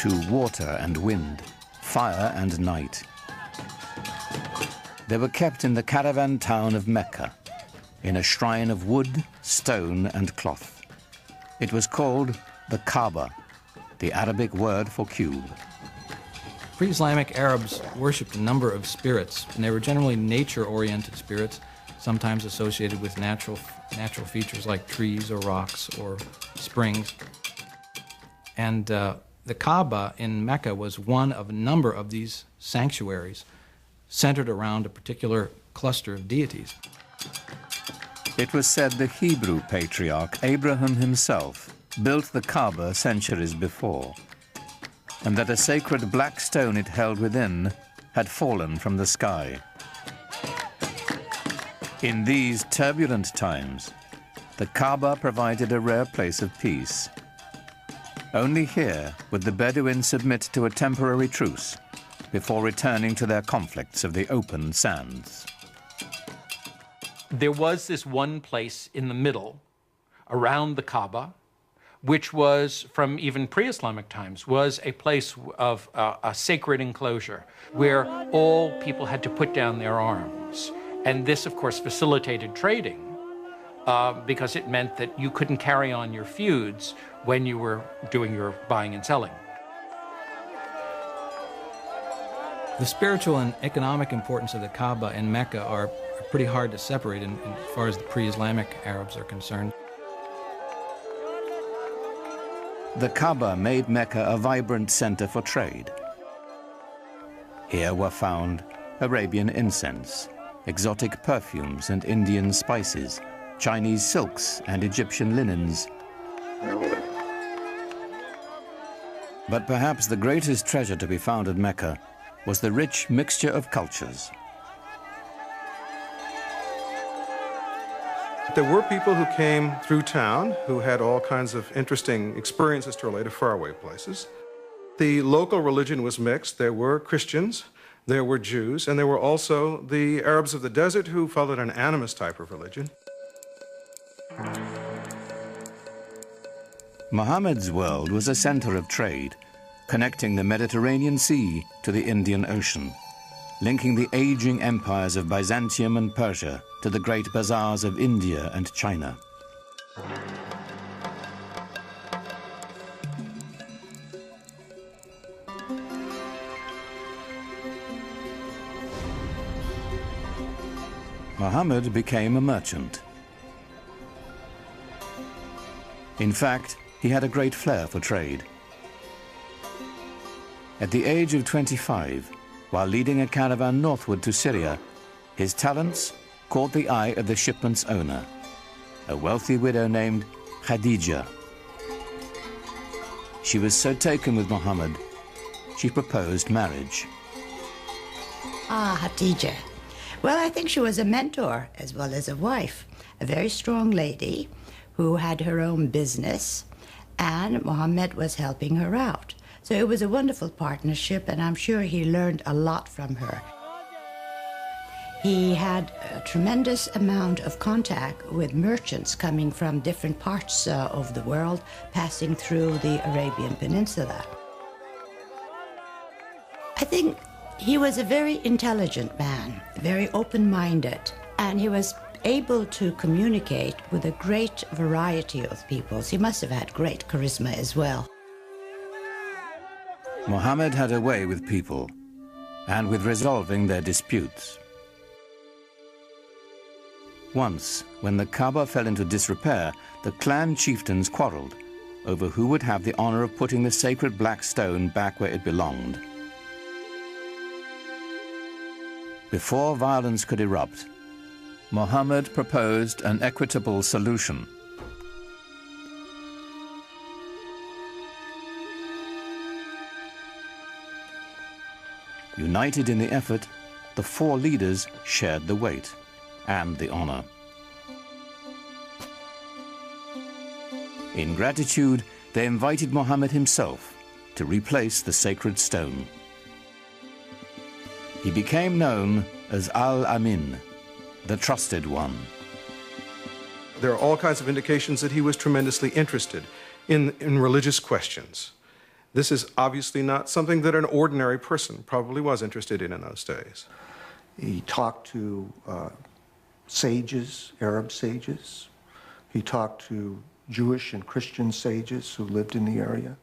to water and wind, fire and night. They were kept in the caravan town of Mecca, in a shrine of wood, stone, and cloth. It was called the Kaaba, the Arabic word for cube. Pre-Islamic Arabs worshipped a number of spirits, and they were generally nature-oriented spirits, sometimes associated with natural features like trees or rocks or springs. And the Kaaba in Mecca was one of a number of these sanctuaries centered around a particular cluster of deities. It was said the Hebrew patriarch Abraham himself built the Kaaba centuries before, and that a sacred black stone it held within had fallen from the sky. In these turbulent times, the Kaaba provided a rare place of peace. Only here would the Bedouins submit to a temporary truce before returning to their conflicts of the open sands. There was this one place in the middle, around the Kaaba, which was, from even pre-Islamic times, was a place of a sacred enclosure where all people had to put down their arms. And this, of course, facilitated trading because it meant that you couldn't carry on your feuds when you were doing your buying and selling. The spiritual and economic importance of the Kaaba in Mecca are pretty hard to separate as far as the pre-Islamic Arabs are concerned. The Kaaba made Mecca a vibrant center for trade. Here were found Arabian incense, exotic perfumes and Indian spices, Chinese silks and Egyptian linens. But perhaps the greatest treasure to be found at Mecca was the rich mixture of cultures. There were people who came through town who had all kinds of interesting experiences to relate to faraway places. The local religion was mixed. There were Christians, there were Jews, and there were also the Arabs of the desert who followed an animist type of religion. Muhammad's world was a center of trade, connecting the Mediterranean Sea to the Indian Ocean, linking the aging empires of Byzantium and Persia to the great bazaars of India and China. Muhammad became a merchant. In fact, he had a great flair for trade. At the age of 25, while leading a caravan northward to Syria, his talents caught the eye of the shipment's owner, a wealthy widow named Khadija. She was so taken with Muhammad, she proposed marriage. Khadija. Well, I think she was a mentor as well as a wife, a very strong lady who had her own business, and Muhammad was helping her out. So it was a wonderful partnership, and I'm sure he learned a lot from her. He had a tremendous amount of contact with merchants coming from different parts of the world, passing through the Arabian Peninsula. I think he was a very intelligent man, very open-minded, and he was able to communicate with a great variety of peoples. He must have had great charisma as well. Muhammad had a way with people and with resolving their disputes. Once, when the Kaaba fell into disrepair, the clan chieftains quarreled over who would have the honor of putting the sacred black stone back where it belonged. Before violence could erupt, Muhammad proposed an equitable solution. United in the effort, the four leaders shared the weight and the honor. In gratitude, they invited Muhammad himself to replace the sacred stone. He became known as Al-Amin, the trusted one. There are all kinds of indications that he was tremendously interested in religious questions. This is obviously not something that an ordinary person probably was interested in those days. He talked to sages, Arab sages. He talked to Jewish and Christian sages who lived in the area.